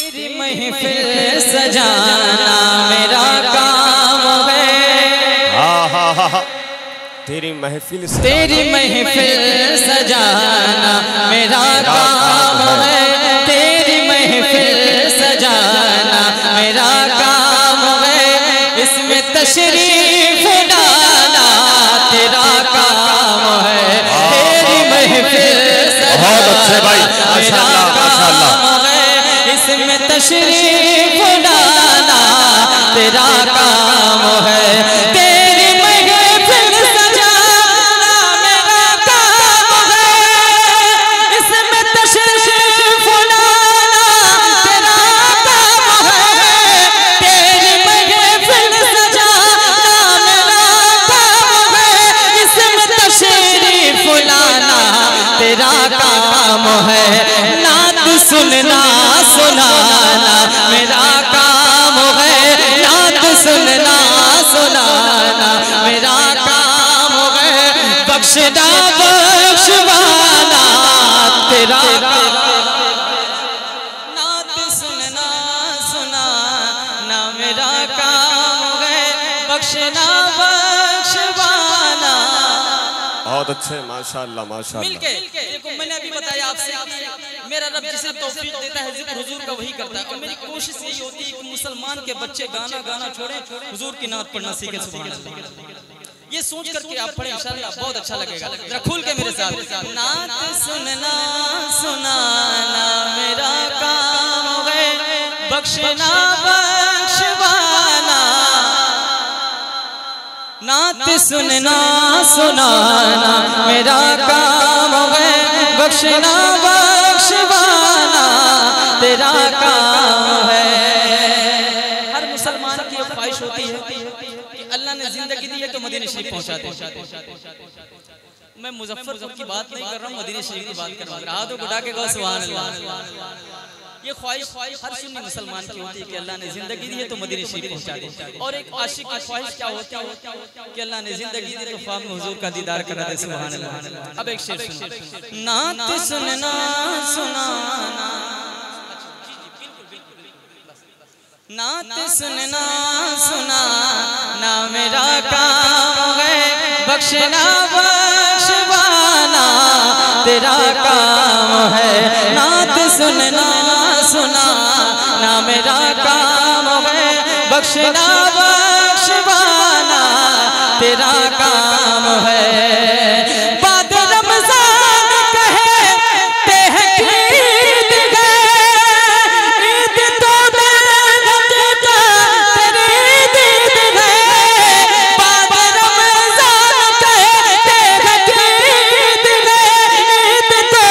तेरी महफिल सजाना मेरा काम है। तेरी महफिल सजाना मेरा काम है। तेरी महफिल सजाना मेरा काम है। इसमें तशरीफ लाना तेरा काम है। तेरी महफिल सजाना मेरा काम है। इसमें तशरीफ लाना तेरा काम है। तेरी महफिल सजाना मेरा काम है। इसमें तशरीफ लाना तेरा काम है। तेरी महफिल सजाना मेरा काम है। इसमें तशरीफ लाना तेरा काम है। नात सुनना सुनाना मेरा काम है। नात सुनना सुनाना मेरा काम है। बख्शना बख्शवाना तेरा काम। नात सुनना सुनाना मेरा काम है। बख्शना बख्शवाना। बहुत अच्छे, माशाअल्लाह माशाअल्लाह। मिलके देखो, मैंने अभी बताया आपसे, मेरा रब जिसे तौफीक देता है जिक्र हुजूर का वही करता है। और मेरी कोशिश यही होती है कि मुसलमान के बच्चे गाना छोड़े, हुजूर की नात पढ़ना सीखे। सुभान अल्लाह। ये सोच करके आप पढ़े, इंशाअल्लाह बहुत अच्छा लगेगा। जरा खुल के मेरे साथ। नात सुनना सुनाना मेरा काम है। बख्शना बख्शवाना। नात सुनना सुनाना मेरा काम है। बख्शना बख्शवाना तेरा काम है। हर मुसलमान की एक ख्वाहिश होती है कि अल्लाह ने जिंदगी दी है तो मदीने शरीफ पहुंचा दे। मैं मुजफ्फरपुर की बात नहीं कर रहा हूँ, मदीने शरीफ की बात कर रहा हूँ। हाथों को उठा के कहो सुभान अल्लाह। ये ख्वाहिश हर सुन्नी मुसलमान की होती है कि अल्लाह ने जिंदगी दी है तो मदीने शरीफ पहुंचा दे। और एक आशिक की ख्वाहिश क्या होती है कि अल्लाह ने जिंदगी दी तो ख्वाब में हुजूर का दीदार करा दे। सुभान अल्लाह। अब एक शेर सुनो। नात सुनना सुनाना। नात सुनना सुनाना मेरा काम है। बख्शना बख्शवाना तेरा काम है। नात सुनना सुनाना मेरा काम है। बख्शना बख्शवाना तेरा काम है। बाद रमजान कहते हैं ईद गए, ईद तो तेरी दीद है। बाद रमजान कहते हैं ईद गए, ईद तो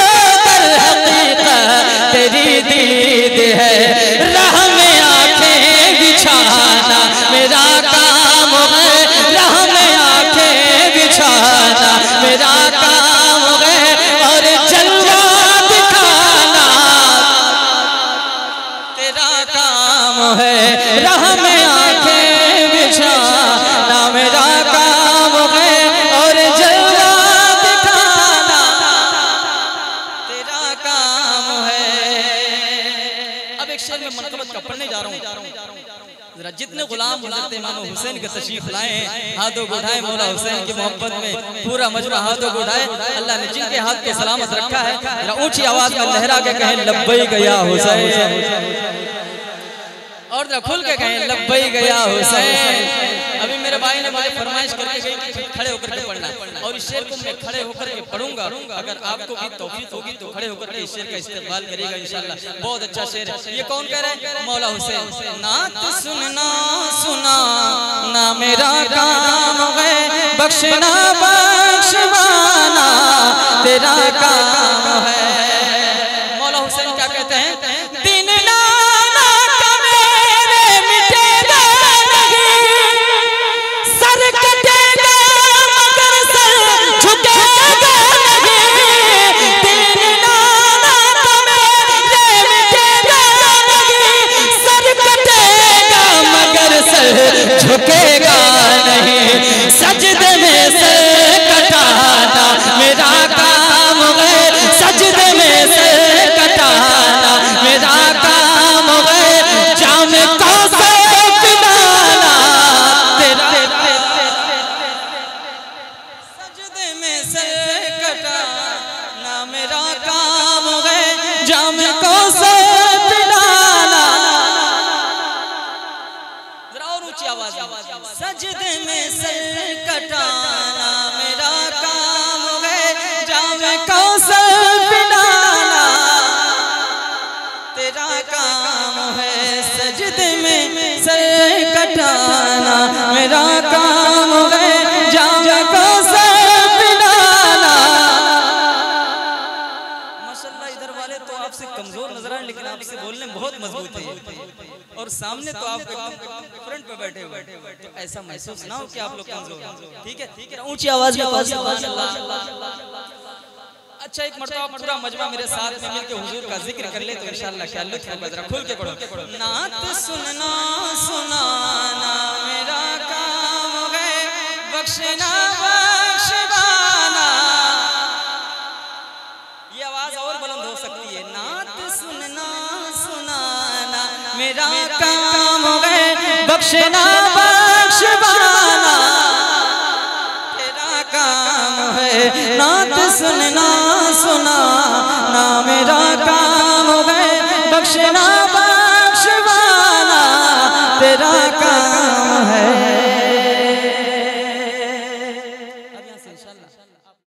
तेरी दीद है। राह में आंखें बिछाना मेरा काम है। राह में आंखें बिछाना मेरा काम है। और जलवा दिखाना तेरा काम है। राह में आंखें बिछाना मेरा काम है। और जलवा दिखाना तेरा काम है। अब एक शेर में मनक़बत का पढ़ने जा रहा हूँ। जरा जितने गुलाम हज़रत इमाम हुसैन के तशरीफ लाए हैं, हाथों को उठाए मौला हुसैन की मोहब्बत में। पूरा मजमा हाथों को उठाए। अल्लाह ने जिनके हाथ को सलामत रखा है, जरा ऊंची आवाज में लहरा के कहें लब्बैक या हुसैन। और जरा खुल के कहें लब्बैक या हुसैन। अभी मेरे भाई ने मुझे फरमाइश करके गई कि खड़े होकर के पढ़ना, और इस शेर को मैं खड़े होकर के पढ़ूंगा। अगर आपको भी तौफीक होगी तो खड़े होकर के इस शेर का इस्तेमाल करेगा इंशाल्लाह। बहुत अच्छा शेर है। ये कौन कह रहा है? मौला हुसैन। नात सुनना सुनाना मेरा काम है। बख्शना बख्शवाना तेरा काम है। मौला हुसैन क्या कहते हैं? दिन नाना का मेरे मिटेगा नहीं, सर कटेगा मगर सर झुकेगा नहीं। दिन नाना का मेरे मिटेगा नहीं, सर कटेगा मगर सर झुकेगा नहीं। सजदे में सर कटाना मेरा काम है। सजदे में काम है सजदे में सर कटाना, मेरा काम है जाम को सर पिलाना। माशाल्लाह इधर वाले तो आपसे कमजोर नजर आए लेकिन आपसे बोलने में बहुत मजबूत है और सामने तो आप फ्रंट पे बैठे हुए, तो ऐसा महसूस ना हो कि आप लोग कमजोर। ठीक है, ऊंची आवाज में अच्छा एक मरतबा पूरा मजमा मेरे साथ में मिलके हुजूर का जिक्र कर ले तो इंशाअल्लाह क्या लुत्फ होगा। जरा खुल के पढ़ो। नात सुनना सुनाना मेरा काम है, बख्शना बख्शवाना। ये आवाज और बुलंद हो सकती है। नात सुनना सुनाना मेरा काम है, बख्शना बख्शवाना। तेरा काम है नात सुनना सुनाना, मेरा काम